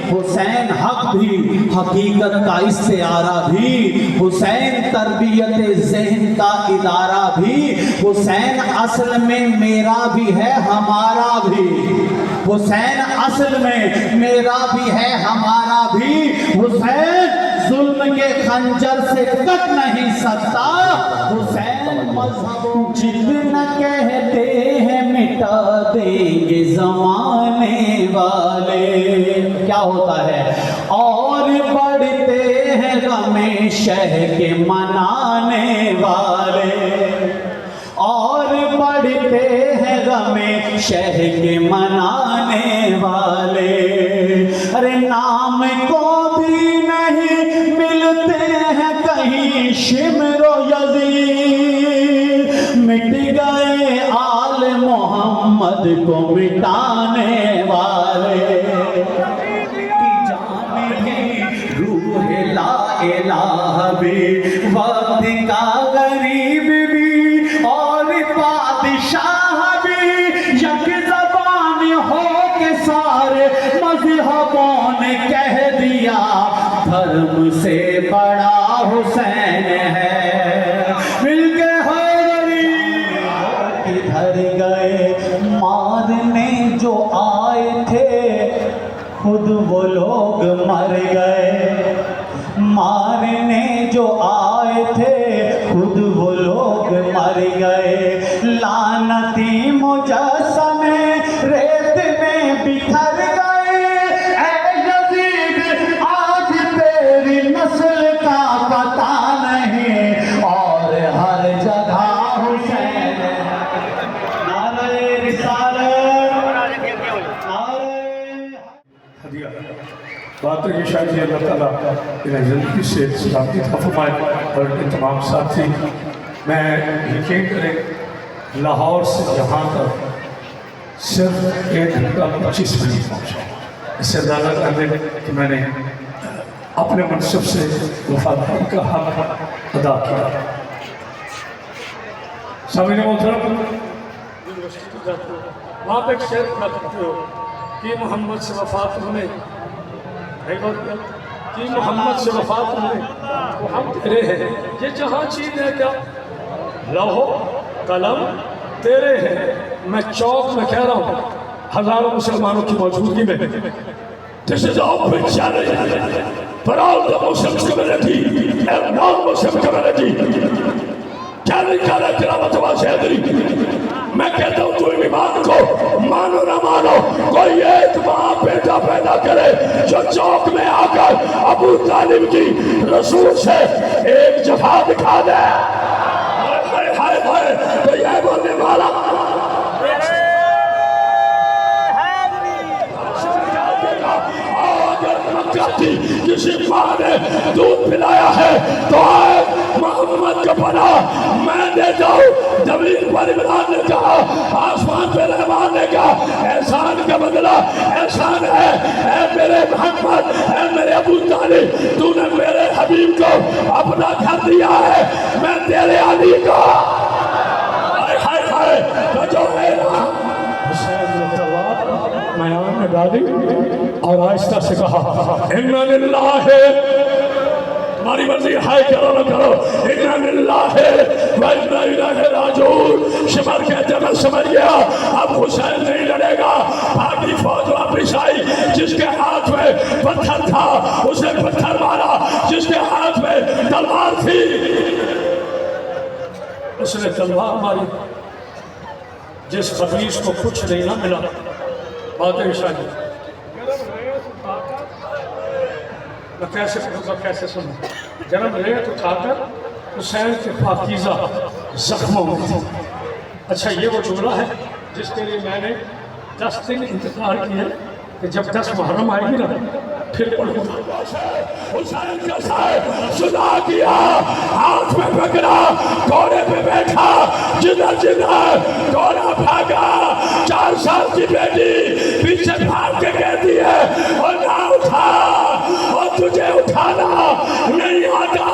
حسین حق بھی، حقیقت کا استعارہ بھی، حسین تربیت ذہن کا ادارہ بھی، حسین اصل میں میرا بھی ہے ہمارا بھی، حسین اصل میں میرا بھی ہے ہمارا بھی، حسین ظلم کے خنجر سے کٹ نہیں سکتا، حسین مذہب جتنا کہتے ہیں مٹا دیں گے زمانے والے، کیا ہوتا ہے اور بڑھتے ہیں غم شہ کے منانے والے، اور بڑھتے ہیں غم شہ کے منانے والے، ارے نام کو بھی نہیں ملتے ہیں کہیں شمر و یزید، مٹ گئے آل محمد کو مٹانے والے، کی جان بھی روح لا الہ بھی، وقت کا غریب بھی اور بادشاہ بھی، یک زبان ہو کے سارے مذہبوں نے کہہ دیا دھرم سے بڑا حسین ہے، مل کے کدھر گئے مارنے جو آئے تھے خود وہ لوگ مر گئے، مارنے جو آئے تھے خود وہ لوگ مر گئے، لعنتی مجسمے ریت میں بکھر گئے، اے یزید آج تیری نسل کا پتہ نہیں، اور ہر جگہ حسین، نعرہ رسالت، ہدیہ بات ہے کہ شاید یہ اللہ تعالیٰ انہیں زندگی سے سلامتی عطا فرمائے، اور ان تمام ساتھی میں یقین کریں لاہور سے یہاں تک صرف 1 گھنٹہ 25 منٹ پہنچا، اس سے زیادہ کرنے کہ میں نے اپنے منصب سے وفاداری کا حق ادا کیا۔ سامعین محترم، وہاں پہ ایک شعر پڑھا کرتے ہو کہ محمد سے وفات ہونے، کہ محمد سے وفات ہونے وہ ہم تیرے ہیں، یہ جہاں چیز ہے کیا لوح قلم تیرے ہیں، میں چوک میں کہہ رہا ہوں ہزاروں مسلمانوں کی موجودگی میں، This is open challenge for all the Muslim community and non-Muslim community. Challenge کر رہا ہے تلاوت واضح حیدری، میں کہتا ہوں تو ایمان کو مانو نہ مانو، کوئی ایک ماں بیٹا پیدا کرے جو چوک میں آ کر ابو طالب کی رسول سے ایک جفا دکھا دے، ہائے ہائے ہائے، تو یہ بولنے والا کسی ماں نے دودھ پلایا ہے تو آئے محمد کا پناہ میں دیتا ہوں، زمین پر عمران نے کہا، آسمان پہ رحمان نے کہا، احسان کا بدلہ احسان ہے، اے میرے محمد، اے میرے ابو طالب، تو نے میرے حبیب کو اپنا گھر دیا ہے، میں تیرے علی کو ہائے ہائے ہائے، تو جو ہے نا حسین نے تلوار میان میں ڈالی اور آہستہ سے کہا اِنَّا لِلَّهِ، تمہاری مرضی ہے کرو نہ کرو، اِنَّا لِلَّهِ وَإِنَّا إِلَيْهِ رَاجِعُونَ، شمر کہتے ہیں میں سمجھ گیا اب حسین نہیں لڑے گا، بھاگی فوج واپس آئی، جس کے ہاتھ میں پتھر تھا اسے پتھر مارا، جس کے ہاتھ میں تلوار تھی اس نے تلوار ماری، جس خبیث کو کچھ نہیں نہ ملا، باتیں شاہی میں کیسے پڑھوں گا کیسے سنوں، جنم ریت اٹھا کر حسین کے پاکیزہ زخموں میں تھی۔ اچھا یہ وہ جملہ ہے جس کے لیے میں نے 10 دن انتظار کیا کہ جب 10 محرم آئے گی نا پھر پڑھوں گا۔ حسین کا سائے صدا کیا، ہاتھ میں پکڑا، گھوڑے پہ بیٹھا، جدھر جدھر گھوڑا بھاگا، 4 سال کی بیٹی پیچھے بھاگ کے کہتی ہے اور نہ اٹھا، اور تجھے اٹھانا نہیں آتا،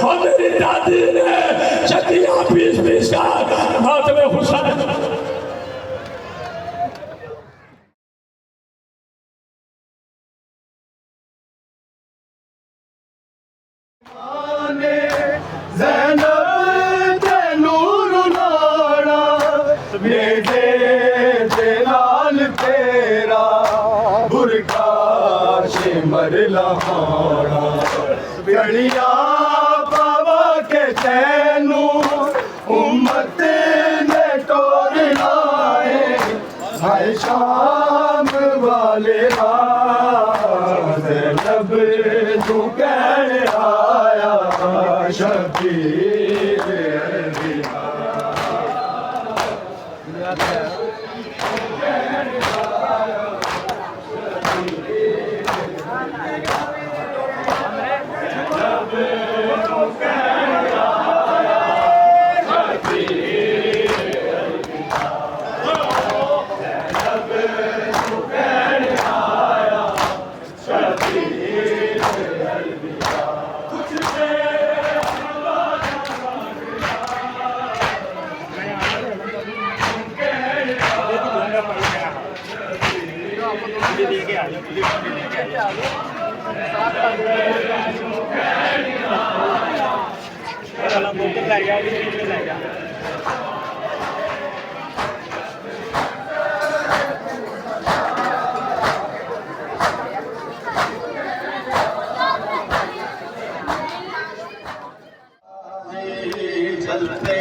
اور میری دادی نے چکیاں پیس پیس کا ہاتھ میں حسین زینب دے نور لاڑا میرے جلال تیرا برکا شمر لہاڑا گڑیا بابا کے تینو امت نے ٹور لائے ہائے شام والے زینب تو کہنے آیا شبیر چلتے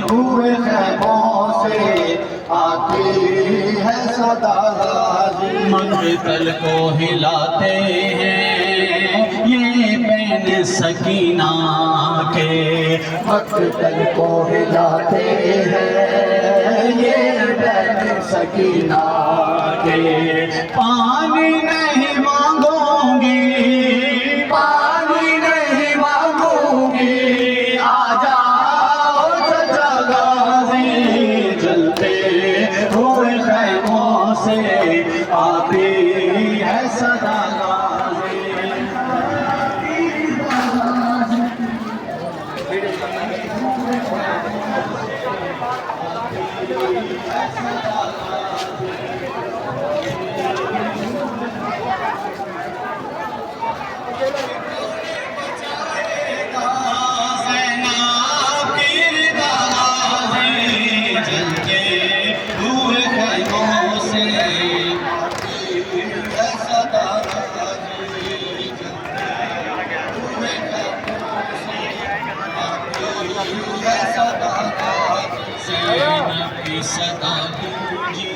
ہوئے خیموں سے آتی ہے صدا غازی، مقتل کو ہلاتے ہیں یہ بین سکینہ کے، مقتل کو ہلاتے ہیں یہ بین سکینہ کے، پانی نہیں مانگوں گی، پانی نہیں مانگوں گی، آ جاؤ چچا غازی، جلتے ہوئے خیموں سے آتی ہے صدا غازی۔ صدا گونجی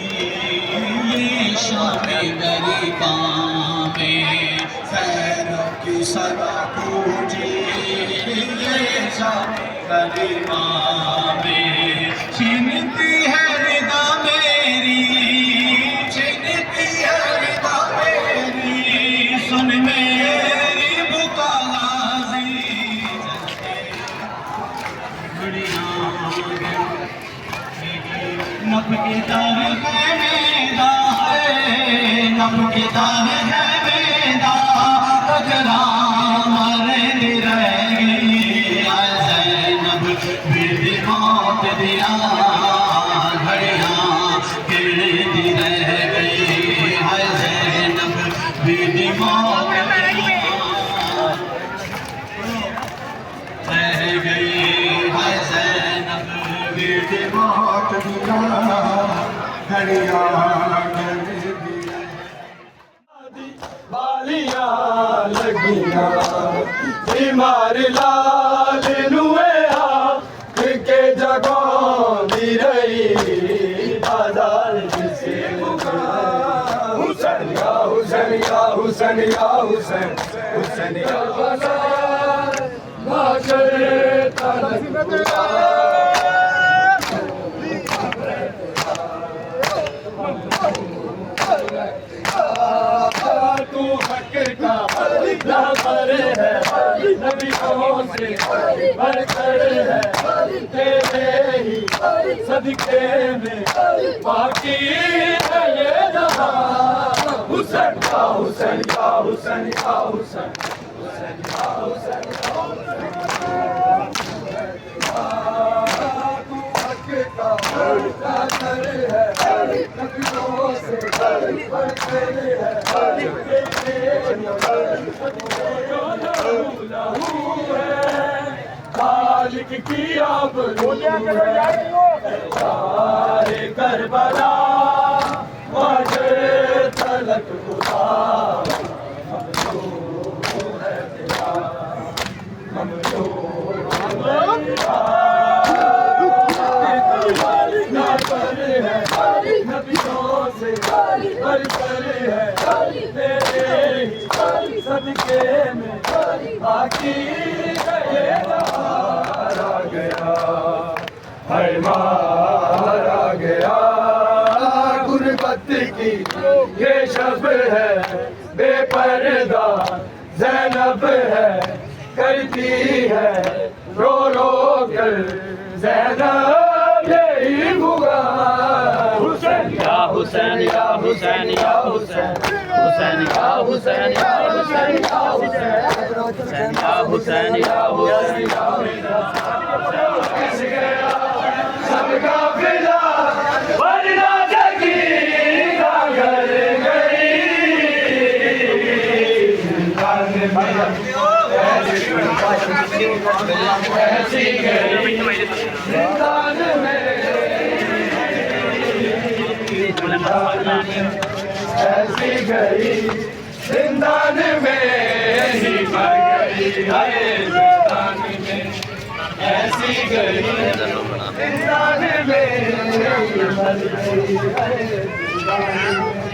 یہ شام غریباں میں، خیروں کی صدا گونجی یہ شام غریباں میں، چھنتی ہے رضا میری، چھنتی ہے رضا میری، سن میری بکا غازی، نب کی دار ہے میرا ہے، نب کی دار ہے میرا، اگرا مرے رہ گئی زینب بیٹی موت دیا، گھڑیاں گرتی رہ گئی ہے زینب بیٹی موت رہ گئی ہے زینب بیٹی موت دیا، گھڑیاں بالیاں لگیاں بیمار لال نوے آپ کے جگہوں دی رہی بازار جسے حسین یا حسین یا حسین یا حسین، حسین یا بازار باشر تلک برتر ہے نبیوں سے برتر ہے تیرے ہی صدقے میں باقی ہے یہ جہاں حسین یا حسین یا حسین یا حسین حسین یا حسین یا حسین تو حق کا برتر ہے نبیوں سے برتر ہے خالق کی آبرو سارے کربلا مجھے تلک خدا نبیوں سے برتر ہے تیرے صدقے میں باقی مارا گیا ہے مارا گیا غربت کی یہ شب ہے بے پردہ زینب ہے کرتی ہے رو رو کر زینب یہی ہوگا حسین یا حسین یا حسین یا حسین حسین یا حسین یا حسین یا حسین یا حسین یا حسین سب کا فدا ورنہ جگی کا گھر گئی ایسی گئی زندان میں ایسی گئی زندان میں ہی مر گئی ہے زندان میں ایسی گئی زندان میں ہی مر گئی ہے زندان میں